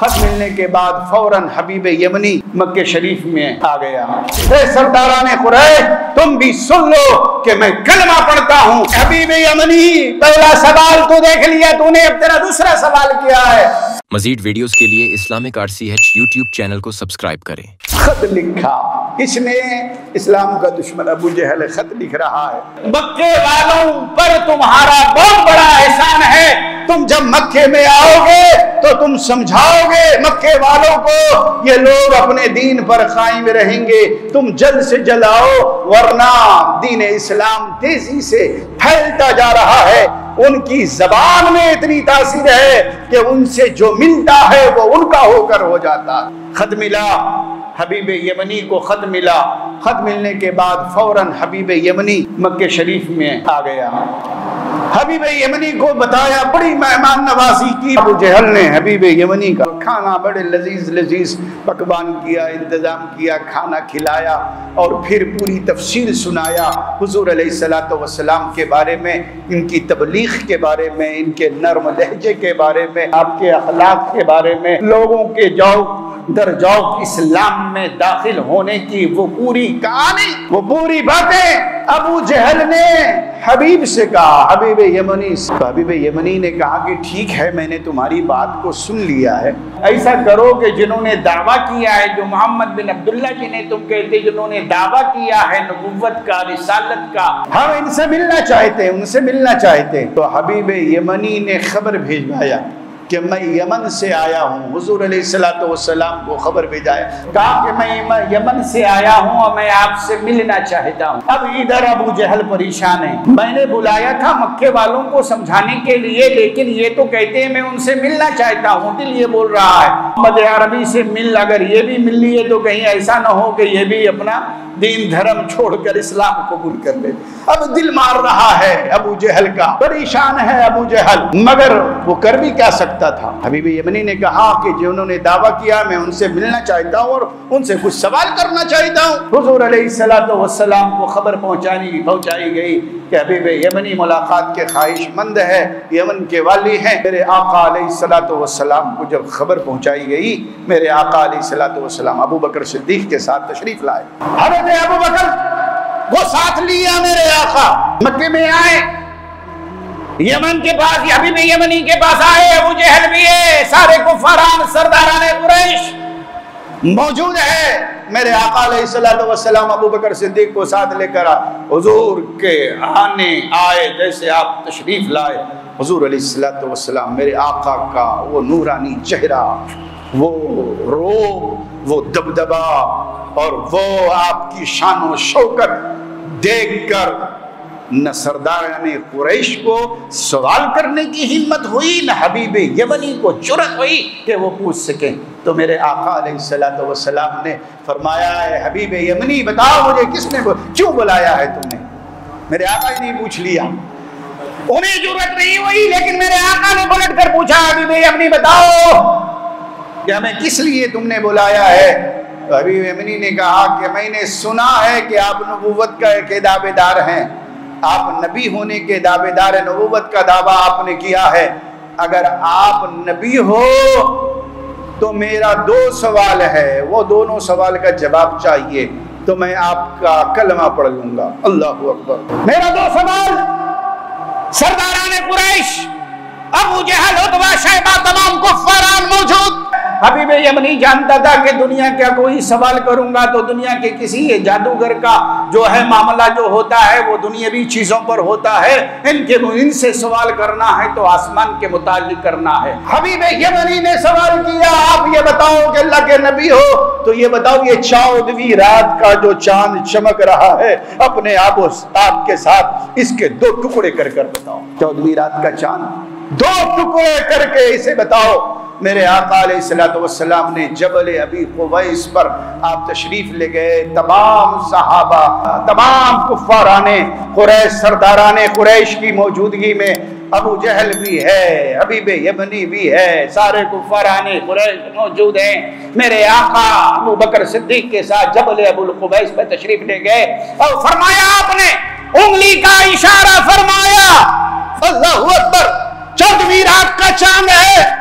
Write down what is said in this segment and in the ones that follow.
خط ملنے کے بعد فوراً حبیب یمنی مکہ شریف میں آ گیا۔ اے سرداران قریش، تم بھی سن لو کہ میں کلمہ پڑھتا ہوں۔ حبیب یمنی، پہلا سوال تو دیکھ لیا تو نے، اب تیرا دوسرا سوال کیا ہے؟ مزید ویڈیوز کے لیے اسلامک RCH یوٹیوب چینل کو سبسکرائب کریں۔ خط لکھا، کس نے؟ اسلام کا دشمن ابو جہل خط لکھ رہا ہے۔ مکے والوں پر تمہارا بہت بڑا احسان ہے، تم جب مکے میں آؤ گے تو تم سمجھاؤ گے مکے والوں کو یہ لوگ اپنے دین پر قائم رہیں گے، تم جلد سے جلد آؤ، ورنہ دین اسلام تیزی سے پھیلتا جا رہا ہے۔ ان کی زبان میں اتنی تاثیر ہے کہ ان سے جو ملتا ہے وہ ان کا ہو کر ہو جاتا۔ خط ملا، حبیب یمنی کو خط ملا۔ خط ملنے کے بعد فوراً حبیب یمنی مکہ شریف میں آ گیا۔ حبیب یمنی کو بتایا، بڑی مہمان نوازی کی ابو جہل نے حبیب یمنی کا، کھانا بڑے لذیذ لذیذ پکوان کیا، انتظام کیا، کھانا کھلایا اور پھر پوری تفصیل سنایا حضور علیہ الصلوۃ والسلام کے بارے میں، ان کی تبلیغ کے بارے میں، ان کے نرم لہجے کے بارے میں، آپ کے اخلاق کے بارے میں، لوگوں کے درجات اسلام میں داخل ہونے کی وہ پوری کہانی، وہ پوری باتیں ابو جہل نے حبیب سے کہا۔ حبیب یمنی نے کہا کہ ٹھیک ہے، میں نے تمہاری بات کو سن لیا ہے، ایسا کرو کہ جنہوں نے دعویٰ کیا ہے، جو محمد بن عبداللہ جنہیں تم کہتے، جنہوں نے دعویٰ کیا ہے نبوت کا، رسالت کا، ہم ان سے ملنا چاہتے ہیں، ان سے ملنا چاہتے ہیں۔ تو حبیب یمنی نے خبر بھیجوایا کہ میں یمن سے آیا ہوں، حضور علیہ الصلوۃ والسلام کو خبر بھیجایا، کہا کہ میں یمن سے آیا ہوں اور میں آپ سے ملنا چاہتا ہوں۔ اب ادھر ابو جہل پریشان ہے، میں نے بلایا تھا مکے والوں کو سمجھانے کے لیے، لیکن یہ تو کہتے ہیں میں ان سے ملنا چاہتا ہوں، دل یہ بول رہا ہے محمد عربی سے مل، اگر یہ بھی مل لیے تو کہیں ایسا نہ ہو کہ یہ بھی اپنا دین دھرم چھوڑ کر اسلام قبول کر لے۔ اب دل مار رہا ہے ابو جہل کا، پریشان ہے ابو جہل، مگر وہ کر بھی کیا سکتا تھا۔ حبیب یمنی نے کہا کہ جنہوں نے دعویٰ کیا میں ان سے ملنا چاہتا ہوں اور ان سے کچھ سوال کرنا چاہتا ہوں۔ حضور علیہ الصلوۃ والسلام کو خبر پہنچائی گئی کہ حبیب یمنی ملاقات کے خواہش مند ہے، یمن کے والی ہیں۔ میرے آقا علیہ الصلوۃ والسلام کو جب خبر پہنچائی گئی، میرے آقا علیہ الصلوۃ والسلام ابو بکر صدیق کے ساتھ تشریف لائے۔ حضرت ابو بکر وہ ساتھ لیا، میرے آقا مکے میں آئے، یمن کے پاس، حبیب یمنی کے پاس آئے، ابو جہل بھی ہے، سارے کفاران سرداران قریش موجود ہے۔ میرے آقا علیہ الصلوۃ والسلام ابو بکر صدیق کو ساتھ لے کر حضور کے آئے جیسے آپ تشریف لائے، حضور علیہ الصلوۃ والسلام میرے آقا کا وہ نورانی چہرہ، وہ روب، وہ دبدبا اور وہ آپ کی شان و شوکت دیکھ کر نہ سرداران قریش کو سوال کرنے کی ہمت ہوئی، نہ حبیب یمنی کو جرأت ہوئی کہ وہ پوچھ سکیں۔ تو میرے آقا علیہ الصلوۃ والسلام نے فرمایا، اے حبیب یمنی بتاؤ مجھے کس نے کیوں بلایا ہے تم نے؟ میرے آقا ہی نہیں پوچھ لیا، انہیں جرأت نہیں ہوئی، لیکن میرے آقا نے پلٹ کر پوچھا، حبیب یمنی بتاؤ کہ ہمیں کس لیے تم نے بلایا ہے؟ تو حبیب یمنی نے کہا کہ میں نے سنا ہے کہ آپ نبوت کے دعوے دار ہیں، آپ نبی ہونے کے دعوے دار ہیں، نبوت کا دعویٰ آپ نے کیا ہے۔ اگر آپ نبی ہو تو میرا دو سوال ہے، وہ دونوں سوال کا جواب چاہیے، تو میں آپ کا کلمہ پڑھ لوں گا۔ اللہ اکبر۔ میرا دو سوال، سرداران قریش، ابو جہل، عتبہ، شیبہ، تمام کفاران موجود۔ حبیب یمنی جانتا تھا کہ دنیا کا کوئی سوال کروں گا تو دنیا کے کسی جادوگر کا جو ہے معاملہ جو ہوتا ہے وہ دنیاوی چیزوں پر ہوتا ہے، ان سے سوال کرنا ہے تو آسمان کے متعلق کرنا ہے۔ حبیب یمنی نے سوال کیا، آپ یہ بتاؤ کہ اللہ کے نبی ہو تو یہ بتاؤ یہ 14ویں رات کا جو چاند چمک رہا ہے اپنے آپ کے ساتھ اس کے 2 ٹکڑے کر بتاؤ۔ 14ویں رات کا چاند 2 ٹکڑے کر کے اسے بتاؤ۔ میرے آقا علیہ الصلوۃ والسلام نے جبل ابی قبیس پر آپ تشریف لے گئے، تمام صحابہ، تمام کفاران قریش، سرداران قریش کی موجودگی میں ابو جہل بھی ہے، حبیب یمنی بھی ہے، سارے کفاران قریش موجود ہیں۔ میرے آقا ابو بکر صدیق کے ساتھ جبل ابو القبیس پر تشریف لے گئے اور فرمایا، آپ نے انگلی کا اشارہ فرمایا، اللہ اکبر، 14ویں رات کا چاند ہے،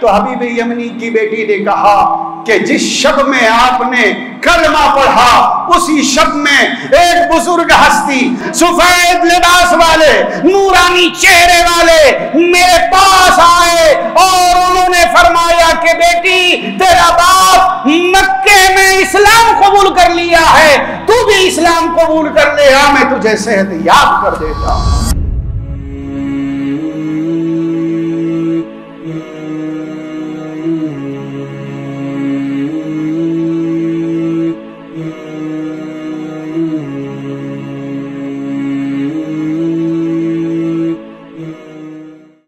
تو حبیب یمنی کی بیٹی نے کہا کہ جس شب میں آپ نے کلمہ پڑھا اسی شب میں ایک بزرگ ہستی سفید لباس والے نورانی چہرے والے میرے پاس آئے اور انہوں نے فرمایا کہ بیٹی تیرا باپ مکے میں اسلام قبول کر لیا ہے، تو بھی اسلام قبول کر لے، میں تجھے صحت یاب کر دیتا ہوں۔